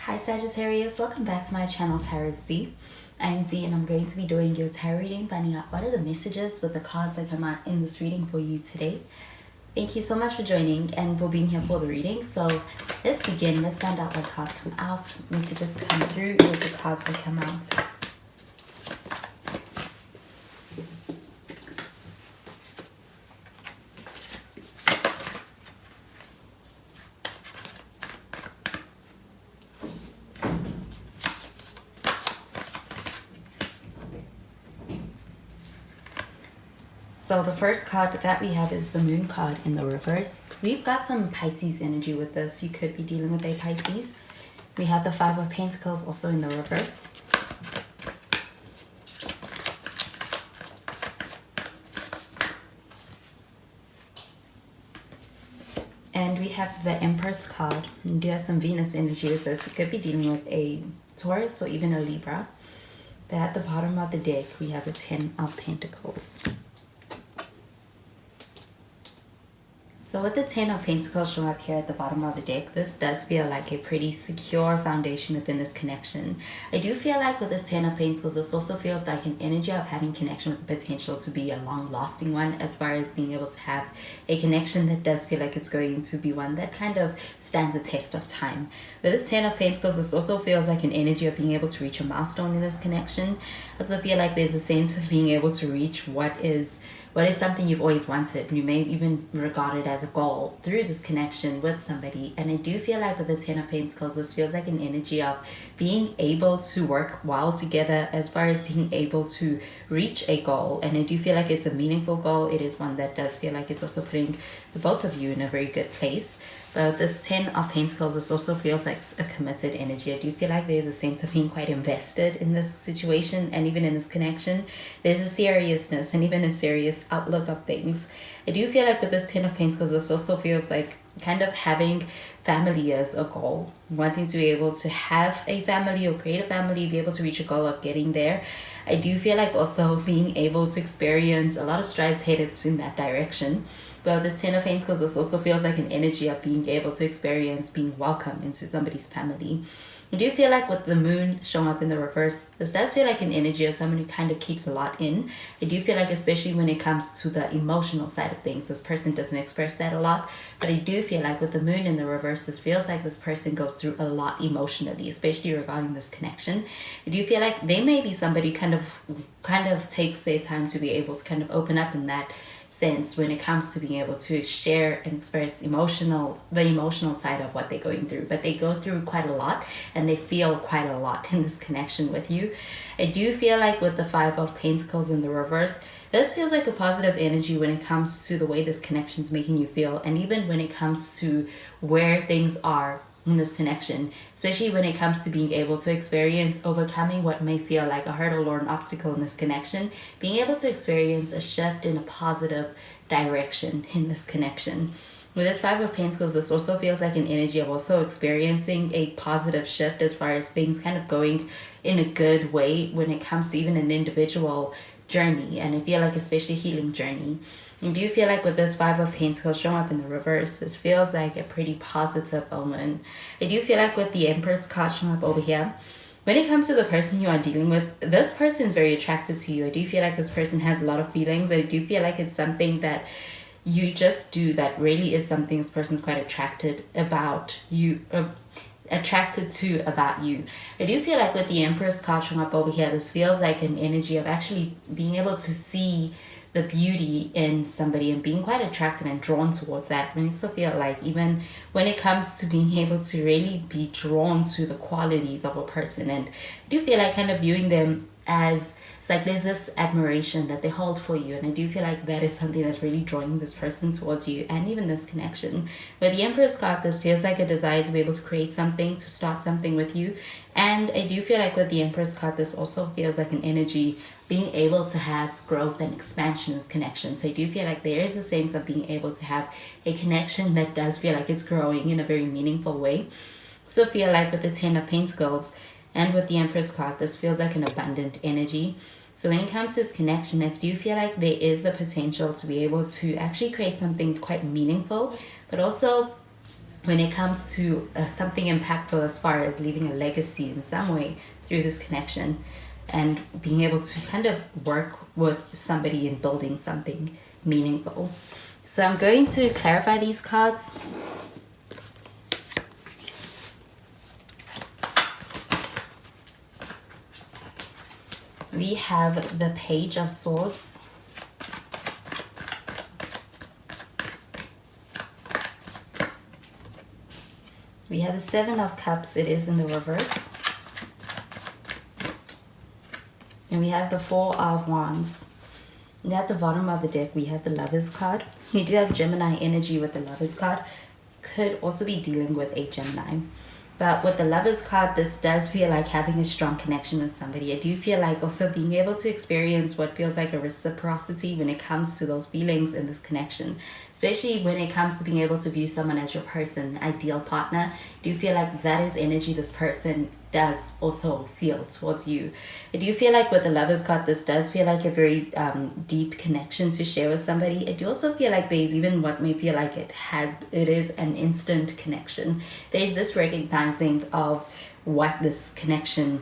Hi Sagittarius, welcome back to my channel Tarot Z. I'm Z and I'm going to be doing your tarot reading, finding out what are the messages with the cards that come out in this reading for you today. Thank you so much for joining and for being here for the reading. So let's begin. Let's find out what cards come out, messages come through, with the cards that come out. So the first card that we have is the Moon card in the reverse. We've got some Pisces energy with this. You could be dealing with a Pisces. We have the Five of Pentacles also in the reverse. And we have the Empress card. And you have some Venus energy with this. You could be dealing with a Taurus or even a Libra. Then at the bottom of the deck, we have the Ten of Pentacles. So with the Ten of Pentacles showing up here at the bottom of the deck, this does feel like a pretty secure foundation within this connection. I do feel like with this Ten of Pentacles, this also feels like an energy of having connection with the potential to be a long-lasting one, as far as being able to have a connection that does feel like it's going to be one that kind of stands the test of time. With this Ten of Pentacles, this also feels like an energy of being able to reach a milestone in this connection. I also feel like there's a sense of being able to reach what is something you've always wanted. You may even regard it as a goal through this connection with somebody. And I do feel like with the Ten of Pentacles, this feels like an energy of being able to work well together, as far as being able to reach a goal. And I do feel like it's a meaningful goal. It is one that does feel like it's also putting the both of you in a very good place. But this Ten of Pentacles, this also feels like a committed energy. I do feel like there's a sense of being quite invested in this situation and even in this connection. There's a seriousness and even a serious outlook of things. I do feel like with this Ten of Pentacles, this also feels like kind of having family as a goal. Wanting to be able to have a family or create a family, be able to reach a goal of getting there. I do feel like also being able to experience a lot of strides headed in that direction. But this Ten of Pentacles, this also feels like an energy of being able to experience being welcomed into somebody's family. I do feel like with the Moon showing up in the reverse, this does feel like an energy of someone who kind of keeps a lot in. I do feel like, especially when it comes to the emotional side of things, this person doesn't express that a lot. But I do feel like with the Moon in the reverse, this feels like this person goes through a lot emotionally, especially regarding this connection. I do feel like they may be somebody kind of takes their time to be able to kind of open up in that sense when it comes to being able to share and express the emotional side of what they're going through. But they go through quite a lot and they feel quite a lot in this connection with you. I do feel like with the Five of Pentacles in the reverse, this feels like a positive energy when it comes to the way this connection is making you feel, and even when it comes to where things are in this connection, especially when it comes to being able to experience overcoming what may feel like a hurdle or an obstacle in this connection, being able to experience a shift in a positive direction in this connection. With this Five of Pentacles, this also feels like an energy of also experiencing a positive shift as far as things kind of going in a good way when it comes to even an individual journey, and I feel like especially healing journey. I do feel like with this Five of Pentacles showing up in the reverse, this feels like a pretty positive omen. I do feel like with the Empress card showing up over here, when it comes to the person you are dealing with, this person is very attracted to you. I do feel like this person has a lot of feelings. I do feel like it's something that you just do that really is something this person's quite attracted about you, attracted to about you. I do feel like with the Empress card showing up over here, this feels like an energy of actually being able to see the beauty in somebody and being quite attracted and drawn towards that. And I also feel like even when it comes to being able to really be drawn to the qualities of a person, and I do feel like kind of viewing them as, it's like there's this admiration that they hold for you, and I do feel like that is something that's really drawing this person towards you and even this connection. With the Empress card, this feels like a desire to be able to create something, to start something with you. And I do feel like with the Empress card, this also feels like an energy being able to have growth and expansion in this connection. So I do feel like there is a sense of being able to have a connection that does feel like it's growing in a very meaningful way. So feel like with the Ten of Pentacles and with the Empress card, this feels like an abundant energy. So when it comes to this connection, I do feel like there is the potential to be able to actually create something quite meaningful, but also when it comes to something impactful as far as leaving a legacy in some way through this connection, and being able to kind of work with somebody in building something meaningful. So I'm going to clarify these cards. We have the Page of Swords. We have the Seven of Cups. It is in the reverse. And we have the Four of Wands. And at the bottom of the deck, we have the Lovers card. We do have Gemini energy with the Lovers card. Could also be dealing with a Gemini. But with the Lovers card, this does feel like having a strong connection with somebody. I do feel like also being able to experience what feels like a reciprocity when it comes to those feelings in this connection. Especially when it comes to being able to view someone as your person, ideal partner. I do feel like that is energy this person does also feel towards you. I do feel like with the Lovers card, this does feel like a very deep connection to share with somebody. I do also feel like there's even what may feel like it is an instant connection. There's this recognizing of what this connection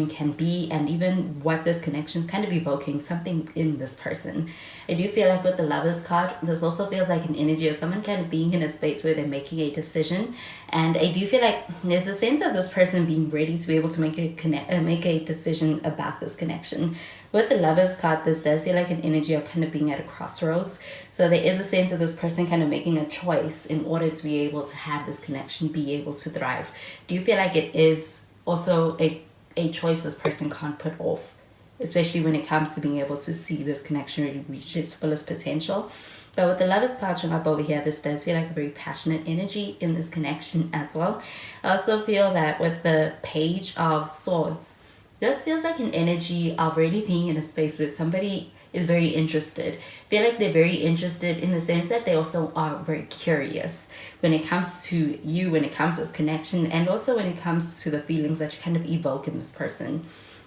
can be, and even what this connection is kind of evoking something in this person. I do feel like with the Lovers card, this also feels like an energy of someone kind of being in a space where they're making a decision, and I do feel like there's a sense of this person being ready to be able to make a decision about this connection. With the Lovers card, this does feel like an energy of kind of being at a crossroads. So there is a sense of this person kind of making a choice in order to be able to have this connection be able to thrive. Do you feel like it is also a choice this person can't put off, especially when it comes to being able to see this connection really reach its fullest potential? But with the Lovers card showing up over here, this does feel like a very passionate energy in this connection as well. I also feel that with the Page of Swords, this feels like an energy of really being in a space where somebody is very interested. I feel like they're very interested in the sense that they also are very curious when it comes to you, when it comes to this connection, and also when it comes to the feelings that you kind of evoke in this person.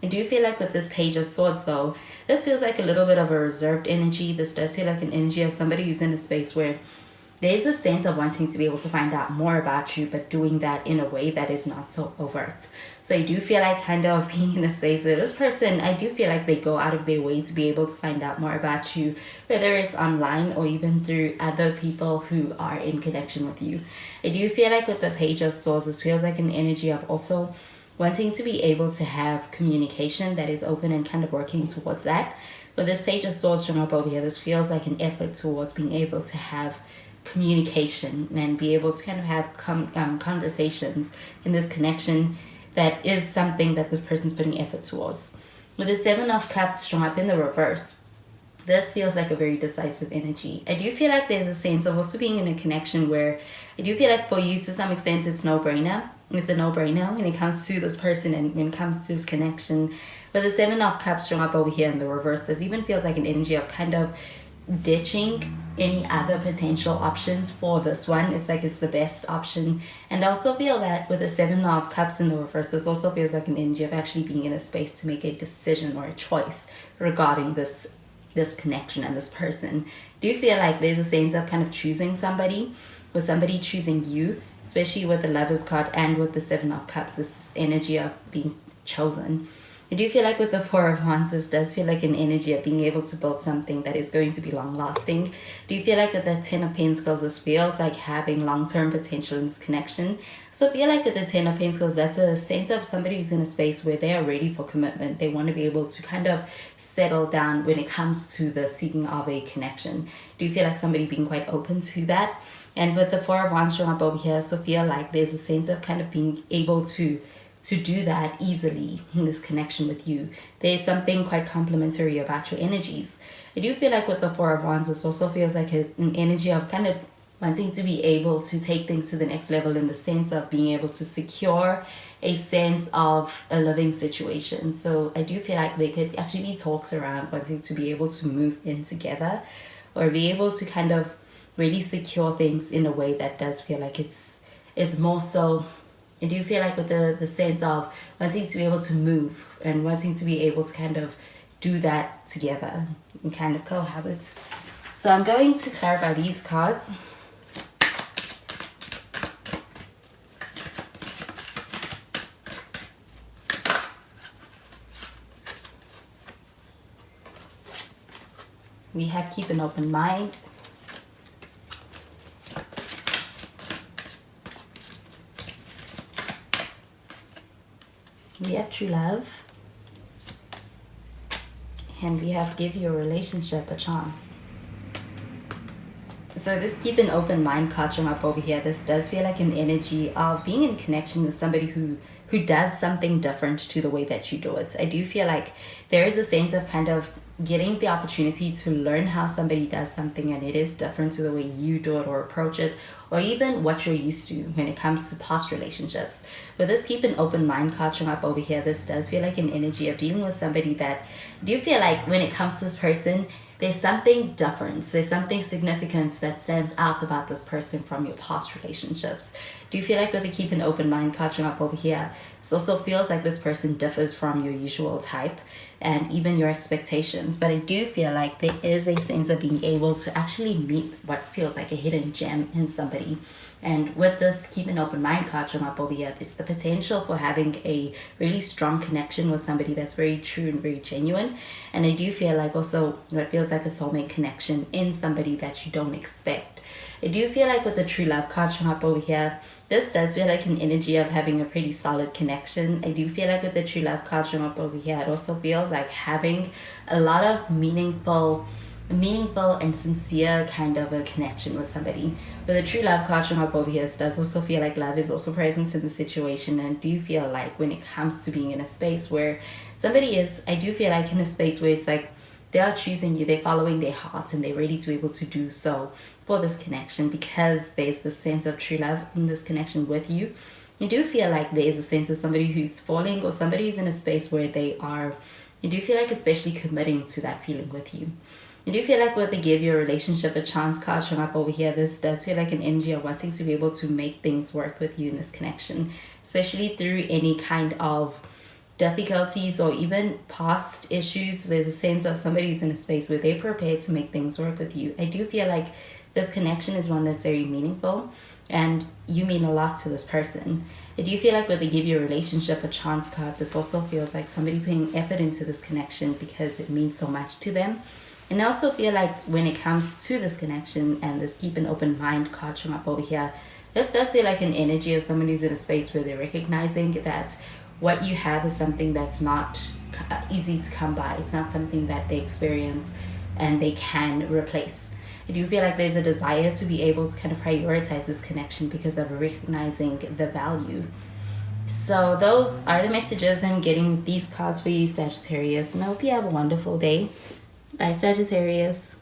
I do feel like with this Page of Swords though, this feels like a little bit of a reserved energy. This does feel like an energy of somebody who's in a space where there's a sense of wanting to be able to find out more about you, but doing that in a way that is not so overt. So I do feel like kind of being in a space where this person, I do feel like they go out of their way to be able to find out more about you, whether it's online or even through other people who are in connection with you. I do feel like with the Page of Swords, it feels like an energy of also wanting to be able to have communication that is open and kind of working towards that. With this Page of Swords from up over here, this feels like an effort towards being able to have communication and be able to kind of have conversations in this connection that is something that this person's putting effort towards. With the Seven of Cups shown up in the reverse, this feels like a very decisive energy. I do feel like there's a sense of also being in a connection where I do feel like for you to some extent it's no-brainer. It's a no-brainer when it comes to this person and when it comes to this connection. With the Seven of Cups shown up over here in the reverse, this even feels like an energy of kind of ditching any other potential options for this one. It's like it's the best option. And I also feel that with the Seven of Cups in the reverse, this also feels like an energy of actually being in a space to make a decision or a choice regarding this connection and this person. Do you feel like there's a sense of kind of choosing somebody, or somebody choosing you, especially with the Lovers card and with the Seven of Cups, this energy of being chosen? I do feel like with the Four of Wands, this does feel like an energy of being able to build something that is going to be long lasting. Do you feel like with the Ten of Pentacles, this feels like having long-term potential in this connection? So I feel like with the Ten of Pentacles, that's a sense of somebody who's in a space where they are ready for commitment. They want to be able to kind of settle down when it comes to the seeking of a connection. Do you feel like somebody being quite open to that? And with the Four of Wands showing up over here, so I feel like there's a sense of kind of being able to do that easily in this connection with you. There's something quite complimentary about your energies. I do feel like with the Four of Wands, this also feels like an energy of kind of wanting to be able to take things to the next level in the sense of being able to secure a sense of a living situation. So I do feel like there could actually be talks around wanting to be able to move in together, or be able to kind of really secure things in a way that does feel like it's more so. I do feel like with the sense of wanting to be able to move and wanting to be able to kind of do that together and kind of cohabit. So I'm going to clarify these cards. We have keep an open mind. We have true love. And we have give your relationship a chance. So this keep an open mind card showing up over here. This does feel like an energy of being in connection with somebody who does something different to the way that you do it. I do feel like there is a sense of kind of getting the opportunity to learn how somebody does something, and it is different to the way you do it or approach it, or even what you're used to when it comes to past relationships. But this keep an open mind card showing up over here, this does feel like an energy of dealing with somebody that do you feel like when it comes to this person, there's something different, there's something significant that stands out about this person from your past relationships. Do you feel like with the keep an open mind card showing up over here, this also feels like this person differs from your usual type and even your expectations. But I do feel like there is a sense of being able to actually meet what feels like a hidden gem in somebody. And with this keep an open mind card showing up over here, there's the potential for having a really strong connection with somebody that's very true and very genuine. And I do feel like also what feels like a soulmate connection in somebody that you don't expect. I do feel like with the true love card showing up over here, this does feel like an energy of having a pretty solid connection. I do feel like with the true love card showing up over here, it also feels like having a lot of meaningful and sincere kind of a connection with somebody. But the true love card showing up over here does also feel like love is also present in the situation. And I do feel like when it comes to being in a space where somebody is, I do feel like in a space where it's like they are choosing you, they're following their hearts, and they're ready to be able to do so for this connection because there's this sense of true love in this connection with you. You do feel like there is a sense of somebody who's falling or somebody who's in a space where they are, you do feel like especially committing to that feeling with you. You do feel like with the give your relationship a chance card showing up over here, this does feel like an energy of wanting to be able to make things work with you in this connection, especially through any kind of difficulties or even past issues. There's a sense of somebody who's in a space where they're prepared to make things work with you. I do feel like this connection is one that's very meaningful and you mean a lot to this person. I do feel like when they give your relationship a chance card, this also feels like somebody putting effort into this connection because it means so much to them. And I also feel like when it comes to this connection and this keep an open mind card showing up over here, this does feel like an energy of somebody who's in a space where they're recognizing that what you have is something that's not easy to come by. It's not something that they experience and they can replace. I do feel like there's a desire to be able to kind of prioritize this connection because of recognizing the value. So those are the messages I'm getting with these cards for you, Sagittarius. And I hope you have a wonderful day. Bye, Sagittarius.